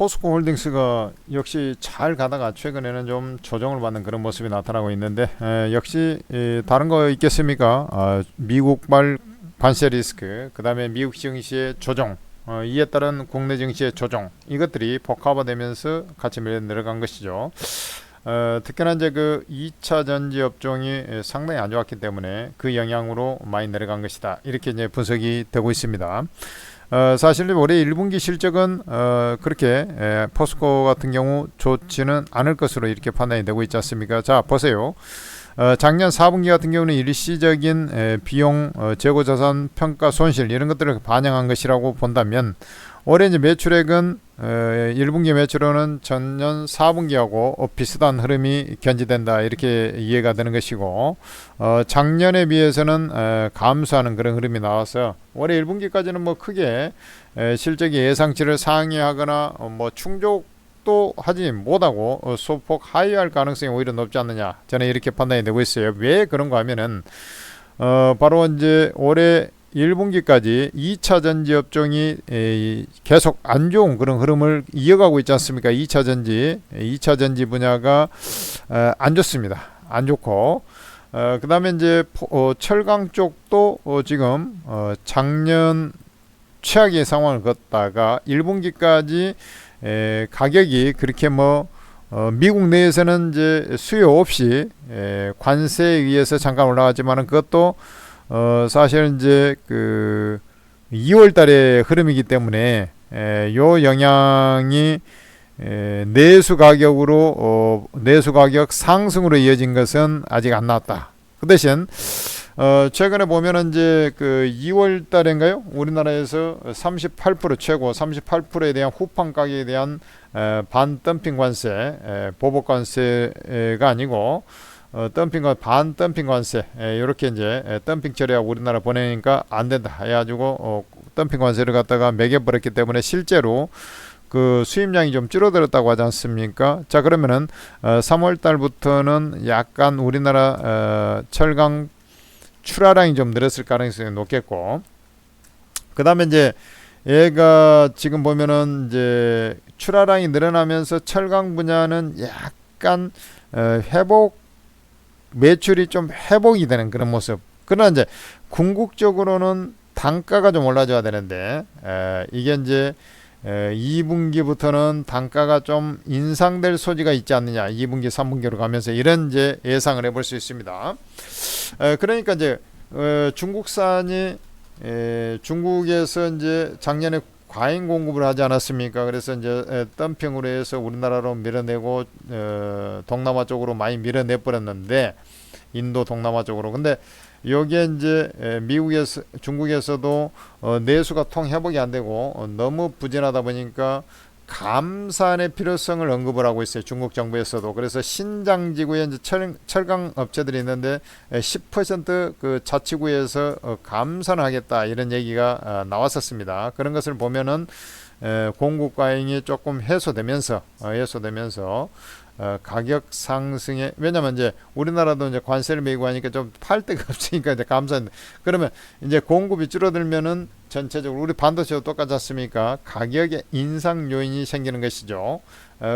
포스코 홀딩스가 역시 잘 가다가 최근에는 좀 조정을 받는 그런 모습이 나타나고 있는데 역시 다른 거 있겠습니까? 미국발 관세 리스크, 그 다음에 미국 증시의 조정, 이에 따른 국내 증시의 조정, 이것들이 복합화되면서 같이 내려간 것이죠. 특히나 이제 그 2차 전지 업종이 상당히 안 좋았기 때문에 그 영향으로 많이 내려간 것이다, 이렇게 이제 분석이 되고 있습니다. 사실 올해 1분기 실적은 그렇게 포스코 같은 경우 좋지는 않을 것으로 이렇게 판단이 되고 있지 않습니까? 자, 보세요. 작년 4분기 같은 경우는 일시적인 비용, 재고자산 평가 손실, 이런 것들을 반영한 것이라고 본다면, 올해 이제 매출액은 1분기 매출은 전년 4분기하고 비슷한 흐름이 견지된다, 이렇게 이해가 되는 것이고, 작년에 비해서는 감소하는 그런 흐름이 나와서 올해 1분기까지는 뭐 크게 실적이 예상치를 상회하거나 뭐 충족도 하지 못하고 소폭 하회할 가능성이 오히려 높지 않느냐, 저는 이렇게 판단이 되고 있어요. 왜 그런가 하면은 바로 이제 올해 1분기까지 2차 전지 업종이 계속 안 좋은 그런 흐름을 이어가고 있지 않습니까? 2차 전지 분야가 안 좋습니다. 안 좋고, 그 다음에 이제 철강 쪽도 지금 작년 최악의 상황을 걷다가 1분기까지 가격이 그렇게 미국 내에서는 이제 수요 없이 관세에 의해서 잠깐 올라갔지만은, 그것도 사실 이제 그 2월 달의 흐름이기 때문에 요 영향이 내수 가격 상승으로 이어진 것은 아직 안 나왔다. 그 대신 최근에 보면은 이제 그 2월 달인가요? 우리나라에서 38% 최고 38%에 대한 후판 가격에 대한 반덤핑 관세, 보복 관세가 아니고 덤핑과 반덤핑 관세, 이렇게 이제 덤핑 처리하고 우리나라 보내니까 안 된다 해가지고 덤핑 관세를 갖다가 매겨버렸기 때문에 실제로 그 수입량이 좀 줄어들었다고 하지 않습니까? 자, 그러면은 3월 달부터는 약간 우리나라 철강 출하량이 좀 늘었을 가능성이 높겠고, 그 다음에 이제 얘가 지금 보면은 이제 출하량이 늘어나면서 철강 분야는 약간 매출이 좀 회복이 되는 그런 모습. 그러나 이제 궁극적으로는 단가가 좀 올라줘야 되는데, 이게 이제 2분기부터는 단가가 좀 인상될 소지가 있지 않느냐, 2분기 3분기로 가면서, 이런 이제 예상을 해볼 수 있습니다. 그러니까 이제 중국산이 중국에서 이제 작년에 과잉 공급을 하지 않았습니까? 그래서 이제 덤핑으로 해서 우리나라로 밀어내고 동남아 쪽으로 많이 밀어내 버렸는데, 인도 동남아 쪽으로. 근데 여기에 이제 중국에서도 내수가 통 회복이 안 되고 너무 부진하다 보니까 감산의 필요성을 언급을 하고 있어요, 중국 정부에서도. 그래서 신장지구에 이제 철강 업체들이 있는데 10% 자치구에서 감산을 하겠다, 이런 얘기가 나왔었습니다. 그런 것을 보면은 공급 과잉이 조금 해소되면서 가격 상승에, 왜냐면 이제 우리나라도 이제 관세를 매기고 하니까 좀 팔 데가 없으니까 이제 감산. 그러면 이제 공급이 줄어들면은 전체적으로 우리 반도체도 똑같지 않습니까? 가격의 인상 요인이 생기는 것이죠.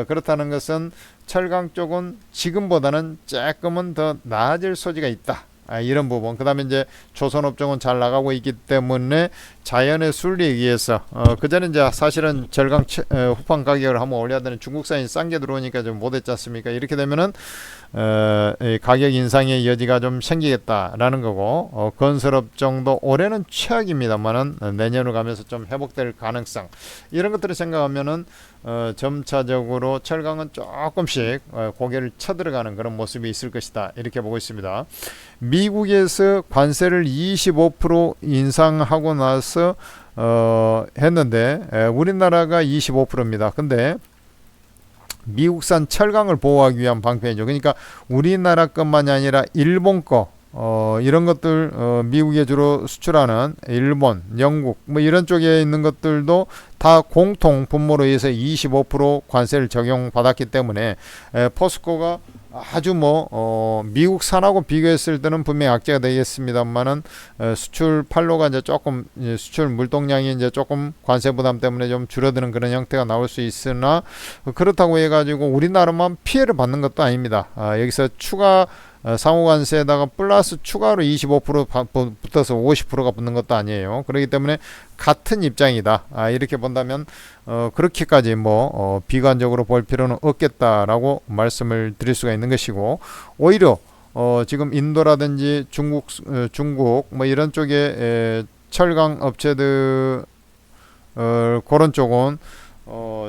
그렇다는 것은 철강 쪽은 지금보다는 조금은 더 나아질 소지가 있다, 이런 부분. 그 다음에 이제 조선업종은 잘 나가고 있기 때문에 자연의 순리에 의해서 그전에 이제 사실은 절강 후판 가격을 한번 올려야 되는 중국산이 싼 게 들어오니까 좀 못했지 않습니까? 이렇게 되면은 가격 인상의 여지가 좀 생기겠다라는 거고, 건설업종도 올해는 최악입니다만은 내년으로 가면서 좀 회복될 가능성, 이런 것들을 생각하면은 점차적으로 철강은 조금씩 고개를 쳐들어가는 그런 모습이 있을 것이다, 이렇게 보고 있습니다. 미국에서 관세를 25% 인상하고 나서 했는데 우리나라가 25%입니다. 근데 미국산 철강을 보호하기 위한 방편이죠. 그러니까 우리나라 것만이 아니라 일본 거, 이런 것들, 미국에 주로 수출하는 일본, 영국 뭐 이런 쪽에 있는 것들도 다 공통 분모로 해서 25% 관세를 적용받았기 때문에 포스코가 아주 미국 산하고 비교했을 때는 분명히 악재가 되겠습니다만은 수출 판로가 이제 조금 수출 물동량이 이제 조금 관세 부담 때문에 좀 줄어드는 그런 형태가 나올 수 있으나 그렇다고 해가지고 우리나라만 피해를 받는 것도 아닙니다. 여기서 추가 상호관세에다가 플러스 추가로 25% 붙어서 50%가 붙는 것도 아니에요. 그렇기 때문에 같은 입장이다. 이렇게 본다면 그렇게까지 비관적으로 볼 필요는 없겠다라고 말씀을 드릴 수가 있는 것이고, 오히려 지금 인도라든지 중국 이런 쪽에 철강 업체들 그런 쪽은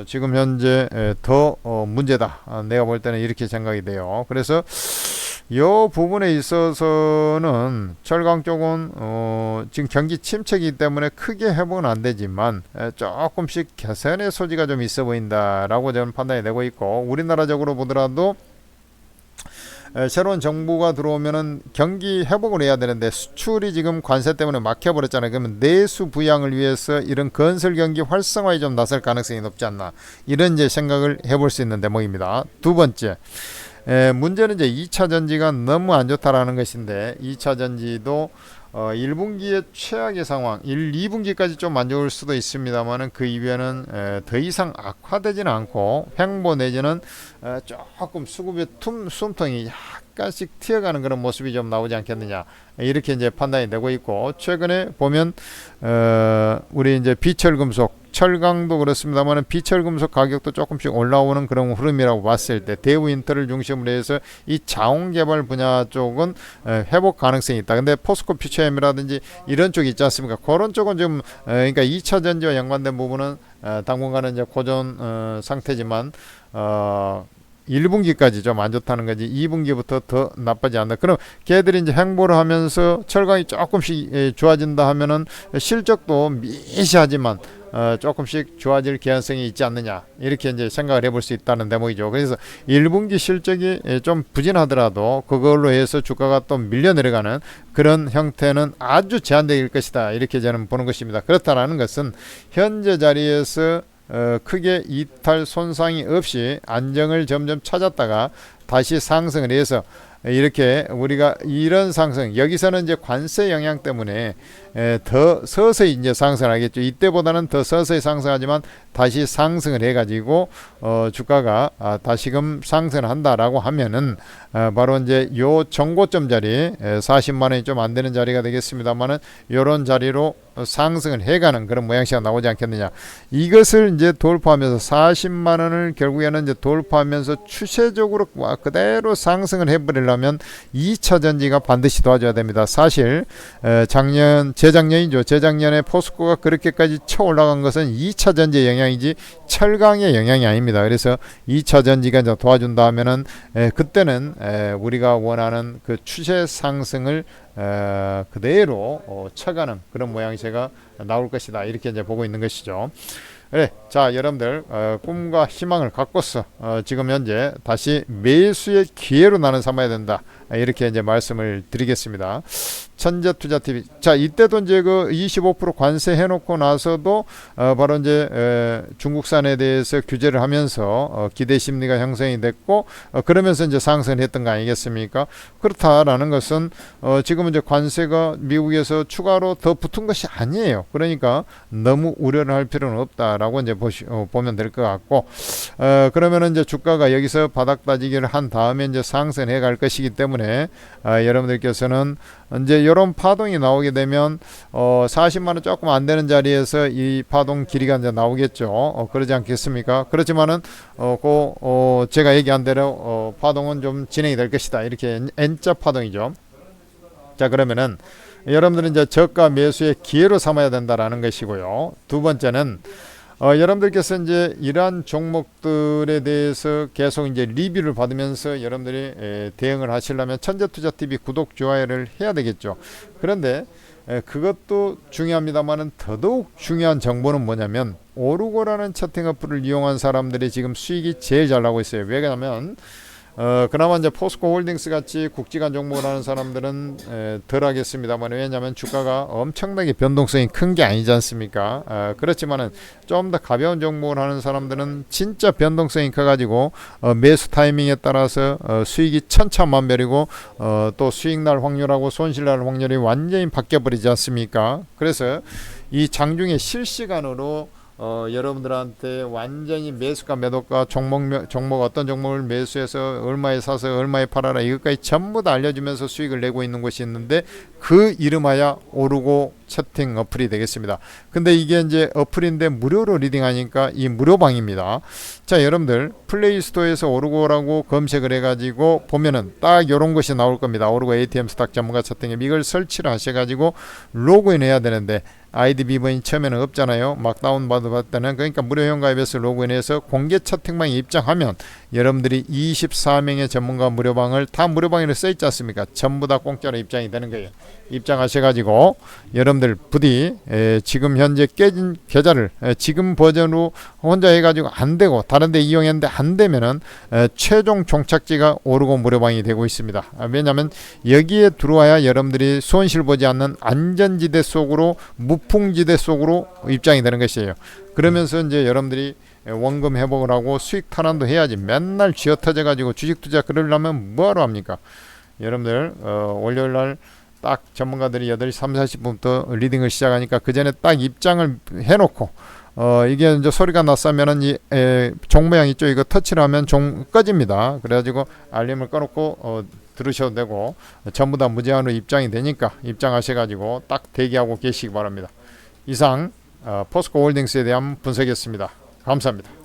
지금 현재 더 문제다. 내가 볼 때는 이렇게 생각이 돼요. 그래서 이 부분에 있어서는 철강 쪽은 지금 경기 침체이기 때문에 크게 회복은 안 되지만 조금씩 개선의 소지가 좀 있어 보인다라고 저는 판단이 되고 있고, 우리나라적으로 보더라도 새로운 정부가 들어오면은 경기 회복을 해야 되는데 수출이 지금 관세 때문에 막혀버렸잖아요. 그러면 내수 부양을 위해서 이런 건설 경기 활성화에 좀 나설 가능성이 높지 않나, 이런 이제 생각을 해볼 수 있는 대목입니다. 두 번째, 문제는 이제 2차 전지가 너무 안 좋다라는 것인데, 2차 전지도 1분기의 최악의 상황, 2분기까지 좀 안 좋을 수도 있습니다만은 그 이후에는 더 이상 악화되지는 않고 횡보 내지는 조금 수급의 숨통이 약간씩 튀어가는 그런 모습이 좀 나오지 않겠느냐, 이렇게 이제 판단이 되고 있고, 최근에 보면 우리 이제 비철금속, 철강도 그렇습니다만 비철금속 가격도 조금씩 올라오는 그런 흐름이라고 봤을 때 대우인터를 중심으로 해서 이 자원개발 분야 쪽은 회복 가능성이 있다. 근데 포스코 퓨처엠이라든지 이런 쪽이 있지 않습니까? 그런 쪽은 좀 그러니까 2차 전지와 연관된 부분은 당분간은 이제 고전 상태지만 1분기까지 좀 안 좋다는 거지, 2분기부터 더 나빠지 않다. 그럼 걔들이 이제 행보를 하면서 철강이 조금씩 좋아진다 하면은 실적도 미시하지만 조금씩 좋아질 개연성이 있지 않느냐, 이렇게 이제 생각을 해볼 수 있다는 대목이죠. 그래서 1분기 실적이 좀 부진하더라도 그걸로 해서 주가가 또 밀려 내려가는 그런 형태는 아주 제한적일 것이다, 이렇게 저는 보는 것입니다. 그렇다라는 것은 현재 자리에서 크게 이탈 손상이 없이 안정을 점점 찾았다가 다시 상승을 해서 이렇게 우리가 이런 상승, 여기서는 이제 관세 영향 때문에 더 서서히 이제 상승하겠죠. 이때보다는 더 서서히 상승하지만 다시 상승을 해가지고 주가가 다시금 상승을 한다라고 하면은 바로 이제 요 정고점 자리 40만 원이 좀 안 되는 자리가 되겠습니다만은 요런 자리로 상승을 해가는 그런 모양새가 나오지 않겠느냐. 이것을 이제 돌파하면서 40만 원을 결국에는 이제 돌파하면서 추세적으로 그대로 상승을 해버리려면 2차 전지가 반드시 도와줘야 됩니다. 사실 재작년에 포스코가 그렇게까지 쳐 올라간 것은 2차 전지의 영향이지 철강의 영향이 아닙니다. 그래서 2차 전지가 이제 도와준다 하면은 그때는 우리가 원하는 그 추세 상승을 그대로 쳐가는 그런 모양새가 나올 것이다, 이렇게 이제 보고 있는 것이죠. 네, 자 여러분들 꿈과 희망을 갖고서 지금 현재 다시 매수의 기회로 나는 삼아야 된다, 이렇게 이제 말씀을 드리겠습니다. 천재투자TV. 자, 이때도 이제 그 25% 관세 해놓고 나서도 바로 이제 중국산에 대해서 규제를 하면서 기대 심리가 형성이 됐고 그러면서 이제 상승을 했던 거 아니겠습니까? 그렇다라는 것은 지금 이제 관세가 미국에서 추가로 더 붙은 것이 아니에요. 그러니까 너무 우려를 할 필요는 없다라고 이제 보면 될 것 같고, 그러면은 이제 주가가 여기서 바닥 다지기를 한 다음에 이제 상승해 갈 것이기 때문에 여러분들께서는 이제 이런 파동이 나오게 되면 40만 원 조금 안 되는 자리에서 이 파동 길이가 이제 나오겠죠. 그러지 않겠습니까? 그렇지만은 제가 얘기한 대로 파동은 좀 진행이 될 것이다, 이렇게 N자 파동이죠. 자, 그러면은 여러분들은 이제 저가 매수의 기회로 삼아야 된다라는 것이고요. 두 번째는 여러분들께서 이제 이러한 종목들에 대해서 계속 이제 리뷰를 받으면서 여러분들이 대응을 하시려면 천재투자TV 구독, 좋아요를 해야 되겠죠. 그런데 그것도 중요합니다만은 더더욱 중요한 정보는 뭐냐면 오르고라는 채팅 어플을 이용한 사람들이 지금 수익이 제일 잘 나고 있어요. 왜냐하면 그나마 이제 포스코 홀딩스 같이 국지간 종목을 하는 사람들은 덜 하겠습니다만, 왜냐하면 주가가 엄청나게 변동성이 큰 게 아니지 않습니까? 그렇지만은 좀 더 가벼운 종목을 하는 사람들은 진짜 변동성이 커가지고 매수 타이밍에 따라서 수익이 천차만별이고 또 수익 날 확률하고 손실 날 확률이 완전히 바뀌어 버리지 않습니까? 그래서 이 장중에 실시간으로 여러분들한테 완전히 매수가 매도가 종목 어떤 종목을 매수해서 얼마에 사서 얼마에 팔아라 이것까지 전부 다 알려주면서 수익을 내고 있는 곳이 있는데, 그 이름하여 오르고 채팅 어플이 되겠습니다. 근데 이게 이제 어플인데 무료로 리딩하니까 이 무료방입니다. 자, 여러분들 플레이스토어에서 오르고라고 검색을 해가지고 보면은 딱 이런 것이 나올 겁니다. 오르고 ATM 스탁 전문가 채팅앱, 이걸 설치를 하셔가지고 로그인 해야 되는데 아이디 비번이 처음에는 없잖아요. 막 다운받을 때는. 그러니까 무료 회원가입해서 로그인해서 공개 채팅방에 입장하면 여러분들이 24명의 전문가 무료방을, 다 무료방이라 써있지 않습니까? 전부 다 공짜로 입장이 되는 거예요. 입장하셔가지고 여러분들 부디 지금 현재 깨진 계좌를 지금 버전으로 혼자 해가지고 안 되고 다른 데 이용했는데 안 되면은 최종 종착지가 오르고 무료방이 되고 있습니다. 왜냐하면 여기에 들어와야 여러분들이 손실 보지 않는 안전지대 속으로, 무풍지대 속으로 입장이 되는 것이에요. 그러면서 이제 여러분들이 원금 회복을 하고 수익 탈환도 해야지, 맨날 쥐어 터져 가지고 주식 투자 그러려면 뭐하러 합니까? 여러분들 월요일날 딱 전문가들이 8시 40분부터 리딩을 시작하니까 그 전에 딱 입장을 해놓고 이게 이제 소리가 났으면은 종 모양 있죠? 이거 터치를 하면 종 꺼집니다. 그래가지고 알림을 꺼놓고 들으셔도 되고, 전부 다 무제한으로 입장이 되니까 입장하셔가지고 딱 대기하고 계시기 바랍니다. 이상 포스코 홀딩스에 대한 분석이었습니다. 감사합니다.